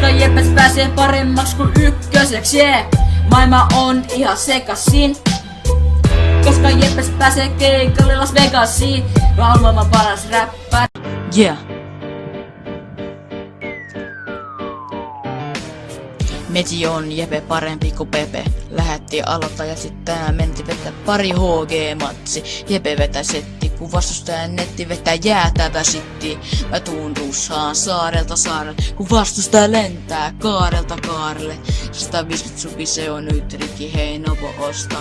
Koska Jepes pääsee paremmaksi kuin ykköseksi, yeah. Maailma on ihan sekasin. Koska Jepes pääsee keikalle Las Vegasiin. Mä oon maailman paras räppär. Yeah. Meti on Jepe parempi kuin Pepe. Lähetti aloittaa ja sitten menti vetää pari HG-matsi. Jepe vetää setti, kun vastustaja netti vetää jäätävä sitti. Mä tuun russaan saarelta saarelle, kun vastustaja lentää kaarelta kaarelle. 150 subi se on nyt rikki, hei Nopo osta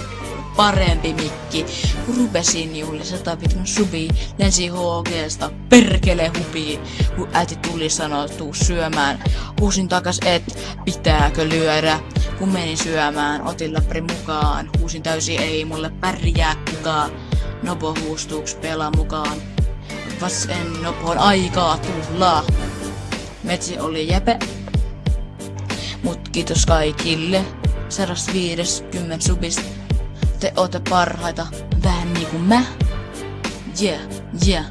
parempi mikki. Kun rupesin juhli 150 subi, lensi HG:sta perkele hupi. Kun äiti tuli sanoo tuu syömään, huusin takas et pitääkö lyödä. Kun menin syömään, otin läppärin mukaan. Huusin täysi ei mulle pärjää kukaan. Nopo huustuuks pelaa mukaan. Vasen Nopon aikaa tuhlaa. Metsi oli Jepe. Mut kiitos kaikille. 150 subista. Te ootte parhaita, vähän niinku mä. Yeah, yeah.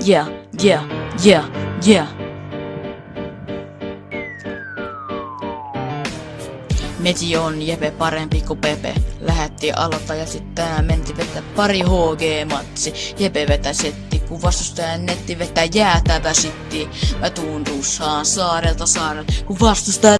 Yeah, yeah, yeah, yeah. Meti on Jepe parempi kuin Pepe. Lähetti aloittaa ja sitten menti vetää pari HG-matsi. Jepe vetää setti, kun vastustaja netti vetää jäätävä sitti. Mä tuun russaan saarelta saarelle, kun vastustaja